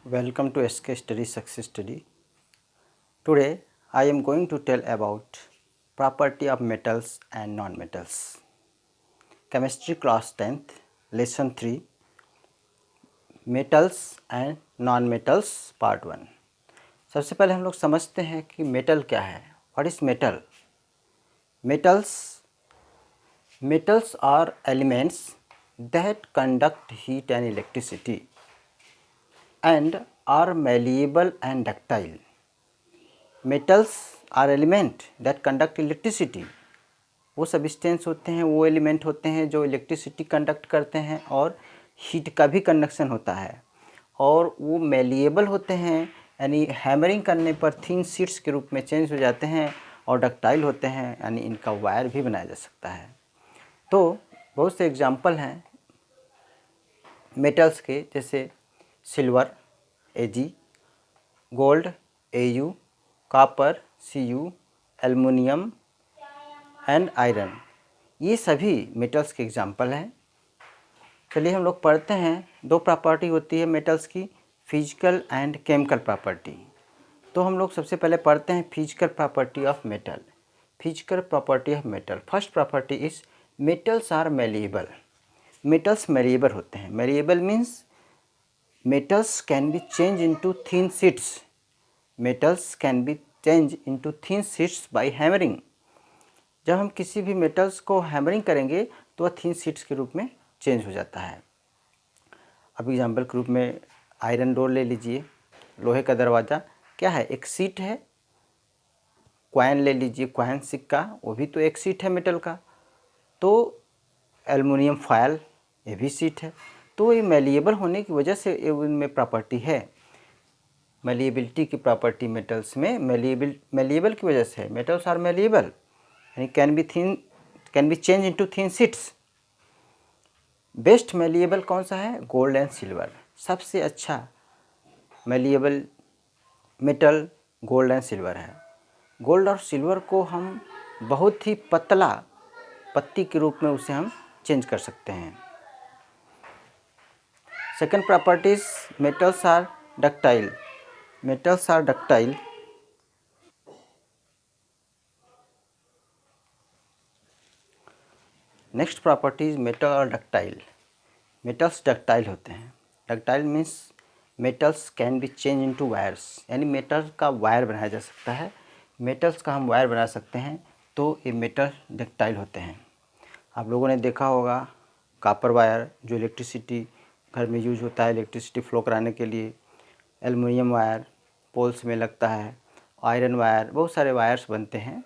Welcome to SK Study Success Study. Today I am going to tell about property of metals and non-metals. Chemistry class 10th lesson 3 metals and non-metals part 1. सबसे पहले हम लोग समझते हैं कि metal क्या है. What is metal? Metals are elements that conduct heat and electricity and are malleable and ductile. Metals are element that conduct electricity. वो सब्सटेंस होते हैं, वो एलिमेंट होते हैं जो इलेक्ट्रिसिटी कंडक्ट करते हैं और हीट का भी कंडक्शन होता है, और वो मेलिएबल होते हैं, यानी हैमरिंग करने पर थिन शीट्स के रूप में चेंज हो जाते हैं, और डक्टाइल होते हैं, यानी इनका वायर भी बनाया जा सकता है. तो बहुत से एग्जांपल हैं मेटल्स के, जैसे silver Ag, gold Au, copper Cu, aluminium and iron. ये सभी मेटल्स के एग्जांपल हैं. चलिए हम लोग पढ़ते हैं. दो प्रॉपर्टी होती है मेटल्स की, फिजिकल एंड केमिकल प्रॉपर्टी. तो हम लोग सबसे पहले पढ़ते हैं physical property of metal. Physical property of metal. First property is metals are malleable. Metals malleable होते हैं. Malleable means metals can be changed into thin sheets. Metals can be changed into thin sheets by hammering. जब हम किसी भी metals को hammering करेंगे तो वह थिन शीट्स के रूप में चेंज हो जाता है. अब एग्जाम्पल के रूप में आयरन डोर ले लीजिए. लोहे का दरवाज़ा क्या है? एक सीट है. क्वाइन ले लीजिए, क्वाइन सिक्का, वो भी तो एक सीट है मेटल का. तो एल्युमिनियम फॉयल, ये भी सीट है. तो ये मेलिएबल होने की वजह से इनमें प्रॉपर्टी है. मेलिएबिलिटी की प्रॉपर्टी मेटल्स में मेलिएबल की वजह से. मेटल्स आर मेलिएबल, यानी can be change into thin sheets. Best malleable कौन सा है? Gold and silver. सबसे अच्छा malleable metal gold and silver है. गोल्ड और सिल्वर को हम बहुत ही पतला पत्ती के रूप में उसे हम चेंज कर सकते हैं. Second property is metals are ductile. Metals are ductile. Next property is metal are ductile. Metals ductile होते हैं. Ductile means metals can be changed into wires. यानी मेटल का वायर बनाया जा सकता है. मेटल्स का हम वायर बना सकते हैं, तो ये मेटल डक्टाइल होते हैं. आप लोगों ने देखा होगा कॉपर वायर, जो इलेक्ट्रिसिटी घर में यूज होता है इलेक्ट्रिसिटी फ्लो कराने के लिए. एल्युमिनियम वायर पोल्स में लगता है. आयरन वायर, बहुत सारे वायर्स बनते हैं.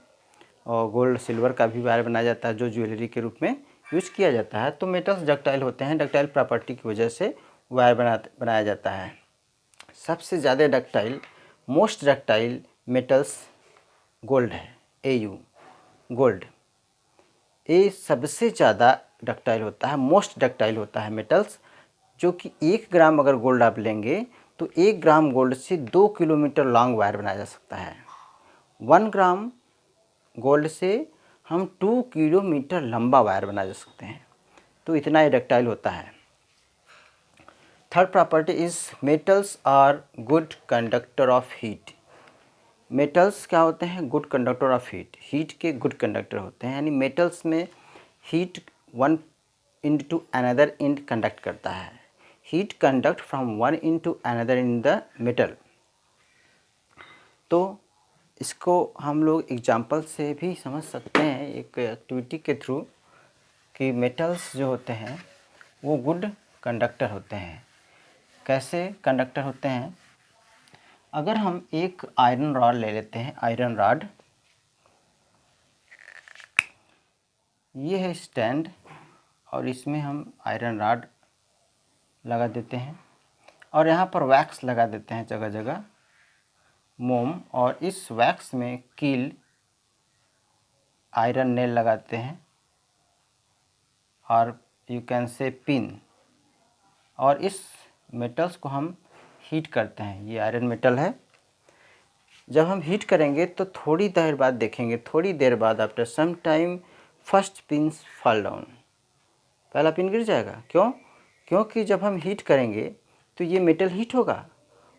और गोल्ड सिल्वर का भी वायर बनाया जाता है, जो ज्वेलरी के रूप में यूज़ किया जाता है. तो मेटल्स डक्टाइल होते हैं. डक्टाइल प्रॉपर्टी की वजह से वायर बनाया जाता है. सबसे ज़्यादा ductile, most ductile metals gold है. Au, गोल्ड, ये सबसे ज़्यादा डक्टाइल होता है, मोस्ट डक्टाइल होता है मेटल्स. जो कि 1 ग्राम अगर गोल्ड आप लेंगे तो 1 ग्राम गोल्ड से 2 किलोमीटर लॉन्ग वायर बनाया जा सकता है. 1 ग्राम गोल्ड से हम 2 किलोमीटर लंबा वायर बना जा सकते हैं. तो इतना ही डक्टाइल होता है. Third property is metals are good conductor of heat. Metals क्या होते हैं? Good conductor of heat. Heat के गुड कंडक्टर होते हैं, यानी मेटल्स में heat one end to another end conduct करता है. Heat conduct from one end to another in the metal. तो इसको हम लोग एग्जाम्पल से भी समझ सकते हैं, एक एक्टिविटी के थ्रू, कि मेटल्स जो होते हैं वो गुड कंडक्टर होते हैं. कैसे कंडक्टर होते हैं? अगर हम एक आयरन रॉड ले लेते हैं. आयरन रॉड, ये है स्टैंड, और इसमें हम आयरन रॉड लगा देते हैं, और यहाँ पर वैक्स लगा देते हैं जगह जगह, मोम, और इस वैक्स में कील आयरन नेल लगाते हैं, और यू कैन से पिन. और इस मेटल्स को हम हीट करते हैं. ये आयरन मेटल है. जब हम हीट करेंगे तो थोड़ी देर बाद देखेंगे, थोड़ी देर बाद after some time first pins fall down. पहला पिन गिर जाएगा. क्यों? क्योंकि जब हम हीट करेंगे तो ये मेटल हीट होगा,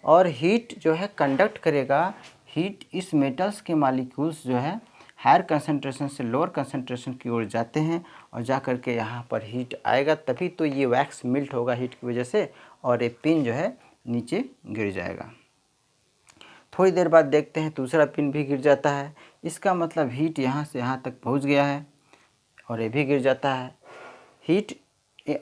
और हीट जो है कंडक्ट करेगा। हीट इस मेटल्स के मॉलिक्यूल्स जो है हायर कंसंट्रेशन से लोअर कंसंट्रेशन की ओर जाते हैं और जा कर के यहाँ पर हीट आएगा, तभी तो ये वैक्स मिल्ट होगा हीट की वजह से और ये पिन जो है नीचे गिर जाएगा। थोड़ी देर बाद देखते हैं दूसरा पिन भी गिर जाता है। इसका मतलब हीट यहाँ से यहाँ तक पहुँच गया है और ये भी गिर जाता है। Heat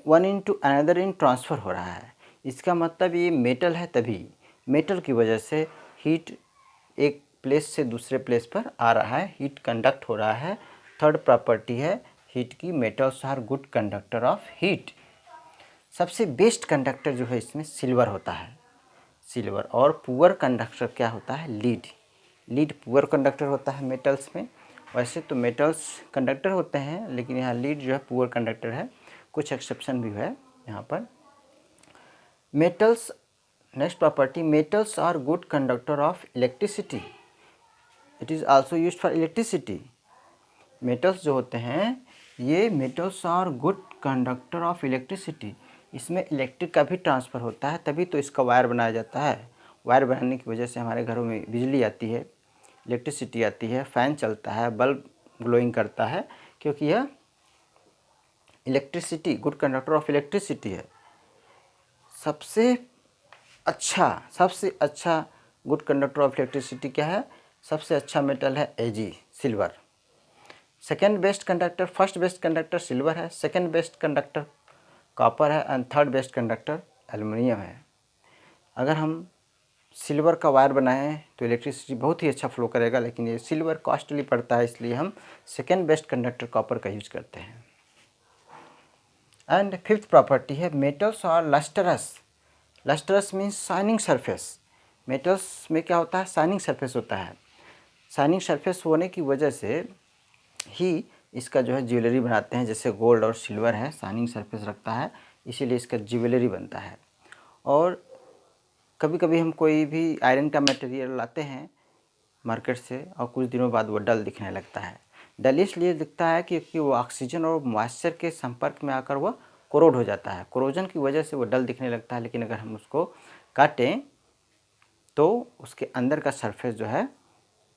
one into another in transfer हो रहा है। इसका मतलब ये मेटल है, तभी मेटल की वजह से हीट एक प्लेस से दूसरे प्लेस पर आ रहा है, हीट कंडक्ट हो रहा है। थर्ड प्रॉपर्टी है हीट की, metals are good conductor of heat. सबसे बेस्ट कंडक्टर जो है इसमें सिल्वर होता है, सिल्वर। और पुअर कंडक्टर क्या होता है? लीड। लीड पुअर कंडक्टर होता है मेटल्स में। वैसे तो मेटल्स कंडक्टर होते हैं, लेकिन यहाँ लीड जो है पुअर कंडक्टर है। कुछ एक्सेप्शन भी है यहाँ पर। Metals, next property, metals are good conductor of electricity. It is also used for electricity. Metals जो होते हैं ये metals are good conductor of electricity. इसमें इलेक्ट्रिक का भी ट्रांसफ़र होता है, तभी तो इसका वायर बनाया जाता है। वायर बनाने की वजह से हमारे घरों में बिजली आती है, इलेक्ट्रिसिटी आती है, फ़ैन चलता है, बल्ब ग्लोइंग करता है, क्योंकि यह electricity, good conductor of electricity है। सबसे अच्छा गुड कंडक्टर ऑफ इलेक्ट्रिसिटी क्या है? सबसे अच्छा मेटल है Ag, silver. Second best conductor, first best conductor silver है, सेकेंड बेस्ट कंडक्टर कॉपर है and third best conductor aluminium है। अगर हम सिल्वर का वायर बनाएं तो इलेक्ट्रिसिटी बहुत ही अच्छा फ्लो करेगा, लेकिन ये सिल्वर कॉस्टली पड़ता है, इसलिए हम सेकेंड बेस्ट कंडक्टर कॉपर का यूज करते हैं। एंड फिफ्थ प्रॉपर्टी है metals are lustrous. Lustrous means shining surface. Metals में क्या होता है? शाइनिंग सरफेस होता है। शाइनिंग सरफेस होने की वजह से ही इसका जो है ज्वेलरी बनाते हैं। जैसे गोल्ड और सिल्वर है, शाइनिंग सरफेस रखता है, इसीलिए इसका ज्वेलरी बनता है। और कभी कभी हम कोई भी आयरन का मटेरियल लाते हैं मार्केट से और कुछ दिनों बाद वो डल दिखने लगता है। डल इसलिए दिखता है क्योंकि वो ऑक्सीजन और मॉइस्चर के संपर्क में आकर वह कोरोड हो जाता है। कोरोजन की वजह से वो डल दिखने लगता है, लेकिन अगर हम उसको काटें तो उसके अंदर का सरफेस जो है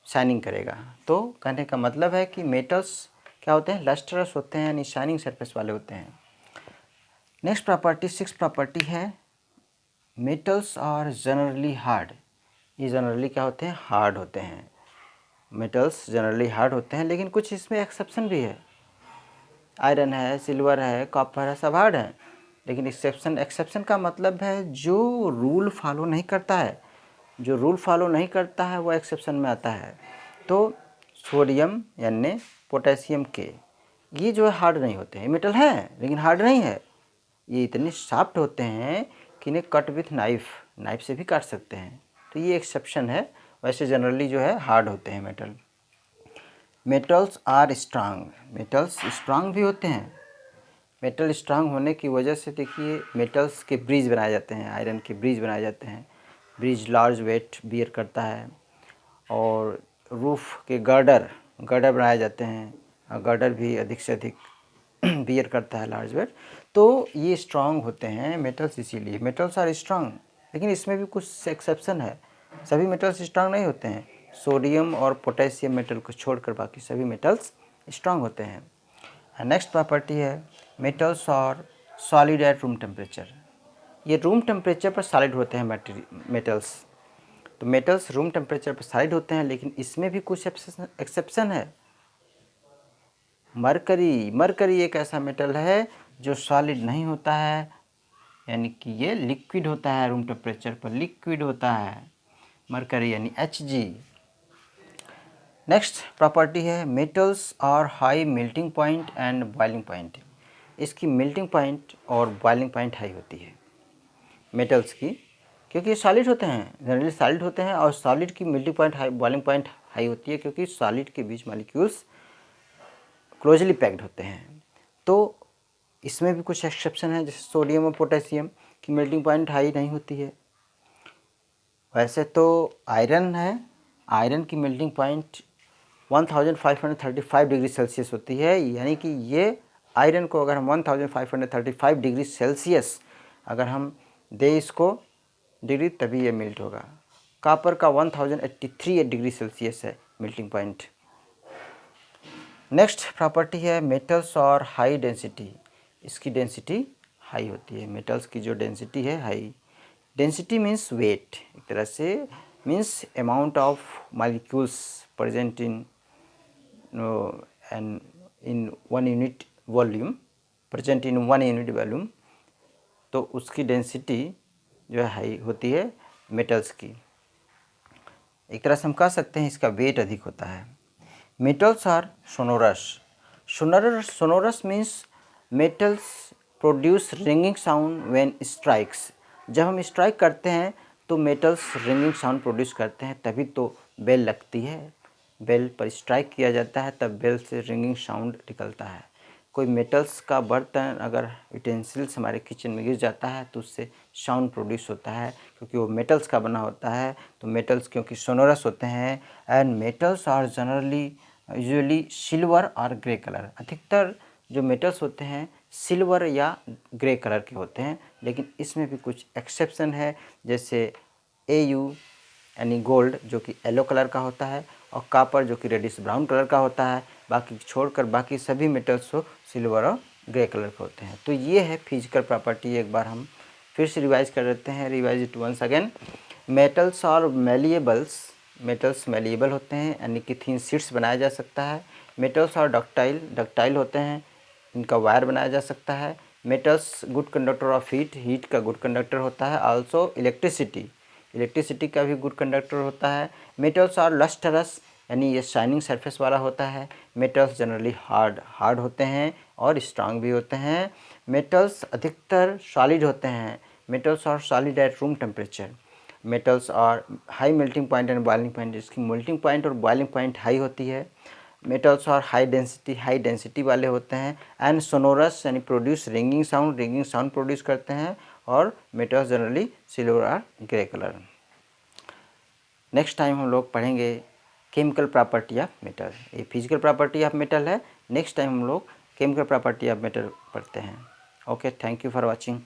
शाइनिंग करेगा। तो कहने का मतलब है कि मेटल्स क्या होते हैं? लस्टरस होते हैं, यानी शाइनिंग सरफेस वाले होते हैं। नेक्स्ट प्रॉपर्टी, सिक्स प्रॉपर्टी है मेटल्स आर जनरली हार्ड। ये जनरली क्या होते हैं? हार्ड होते हैं। मेटल्स जनरली हार्ड होते हैं, लेकिन कुछ इसमें एक्सेप्शन भी है। आयरन है, सिल्वर है, कॉपर है, सब हार्ड है, लेकिन एक्सेप्शन का मतलब है जो रूल फॉलो नहीं करता है। जो रूल फॉलो नहीं करता है वो एक्सेप्शन में आता है। तो सोडियम यानी पोटेशियम के, ये जो है हार्ड नहीं होते हैं। मेटल है लेकिन हार्ड नहीं है। ये इतने सॉफ्ट होते हैं कि इन्हें कट विथ नाइफ से भी काट सकते हैं। तो ये एक्सेप्शन है, वैसे जनरली जो है हार्ड होते हैं metal. Metals are strong. Metals strong भी होते हैं। मेटल स्ट्रांग होने की वजह से देखिए मेटल्स के ब्रिज बनाए जाते हैं, आयरन के ब्रिज बनाए जाते हैं। ब्रिज लार्ज वेट बियर करता है। और रूफ के गर्डर बनाए जाते हैं, और गर्डर भी अधिक से अधिक बियर करता है लार्ज वेट। तो ये स्ट्रांग होते हैं मेटल्स, इसीलिए मेटल्स आर स्ट्रांग। लेकिन इसमें भी कुछ एक्सेप्शन है, सभी मेटल्स स्ट्रांग नहीं होते हैं। सोडियम और पोटेशियम मेटल को छोड़कर बाकी सभी मेटल्स स्ट्रांग होते हैं। नेक्स्ट प्रॉपर्टी है metals are solid at room temperature. ये रूम टेम्परेचर पर सॉलिड होते हैं मेटल्स। तो मेटल्स रूम टेम्परेचर पर सॉलिड होते हैं, लेकिन इसमें भी कुछ एक्सेप्शन है। मरकरी एक ऐसा मेटल है जो सॉलिड नहीं होता है, यानी कि ये लिक्विड होता है, रूम टेम्परेचर पर लिक्विड होता है मरकरी, यानी Hg। नेक्स्ट प्रॉपर्टी है metals are high melting point and boiling point. इसकी मेल्टिंग पॉइंट और बॉइलिंग पॉइंट हाई होती है मेटल्स की, क्योंकि ये सॉलिड होते हैं, जनरली सॉलिड होते हैं। और सॉलिड की melting point high, boiling point high होती है, क्योंकि सॉलिड के बीच मॉलिक्यूल्स क्लोजली पैक्ड होते हैं। तो इसमें भी कुछ एक्सेप्शन है, जैसे सोडियम और पोटेशियम की मेल्टिंग पॉइंट हाई नहीं होती है। वैसे तो आयरन है, आयरन की मेल्टिंग पॉइंट 1535 डिग्री सेल्सियस होती है, यानी कि ये आयरन को अगर हम 1535 डिग्री सेल्सियस अगर हम दे इसको डिग्री तभी ये मेल्ट होगा। कॉपर का 1083 डिग्री सेल्सियस है मेल्टिंग पॉइंट। नेक्स्ट प्रॉपर्टी है मेटल्स और हाई डेंसिटी। इसकी डेंसिटी हाई होती है, मेटल्स की जो डेंसिटी है हाई। डेंसिटी मीन्स वेट, एक तरह से means amount of molecules present in and in 1 unit volume, present in 1 unit volume, तो उसकी डेंसिटी जो है हाई होती है मेटल्स की। एक तरह से हम कह सकते हैं इसका वेट अधिक होता है। Metals are sonorous. Sonorous means metals produce ringing sound when strikes. जब हम स्ट्राइक करते हैं तो मेटल्स रिंगिंग साउंड प्रोड्यूस करते हैं, तभी तो बेल लगती है। बेल पर स्ट्राइक किया जाता है तब बेल से रिंगिंग साउंड निकलता है। कोई मेटल्स का बर्तन अगर यूटेंसिल्स हमारे किचन में गिर जाता है तो उससे साउंड प्रोड्यूस होता है, क्योंकि वो मेटल्स का बना होता है। तो मेटल्स क्योंकि सोनोरस होते हैं, and metals are generally usually silver और ग्रे कलर। अधिकतर जो मेटल्स होते हैं सिल्वर या ग्रे कलर के होते हैं, लेकिन इसमें भी कुछ एक्सेप्शन है, जैसे Au यानी गोल्ड जो कि येलो कलर का होता है, और कॉपर जो कि रेडिश ब्राउन कलर का होता है। बाकी छोड़कर बाकी सभी मेटल्स को सिल्वर और ग्रे कलर के होते हैं। तो ये है फिजिकल प्रॉपर्टी। एक बार हम फिर से रिवाइज कर देते हैं, revise it once again. Metals और मेलिएबल्स, मेटल्स मेलिएबल होते हैं यानी कि थिन शीट्स बनाया जा सकता है। मेटल्स और डक्टाइल होते हैं, इनका वायर बनाया जा सकता है। Metals good conductor of heat का गुड कंडक्टर होता है। आल्सो इलेक्ट्रिसिटी का भी गुड कंडक्टर होता है। मेटल्स और लस्टरस यानी ये शाइनिंग सरफेस वाला होता है। मेटल्स जनरली हार्ड होते हैं और स्ट्रांग भी होते हैं। मेटल्स अधिकतर सॉलिड होते हैं। Metals are solid at room temperature. Metals are high melting point and boiling point, इसकी मेल्टिंग पॉइंट और बॉइलिंग पॉइंट हाई होती है। मेटल्स और हाई डेंसिटी वाले होते हैं। एंड सोनोरस यानी प्रोड्यूस रिंगिंग साउंड प्रोड्यूस करते हैं। और मेटल्स जनरली सिल्वर और ग्रे कलर। नेक्स्ट टाइम हम लोग पढ़ेंगे केमिकल प्रॉपर्टी ऑफ मेटल। ये फिजिकल प्रॉपर्टी ऑफ मेटल है। नेक्स्ट टाइम हम लोग केमिकल प्रॉपर्टी ऑफ मेटल पढ़ते हैं। Okay, thank you for watching.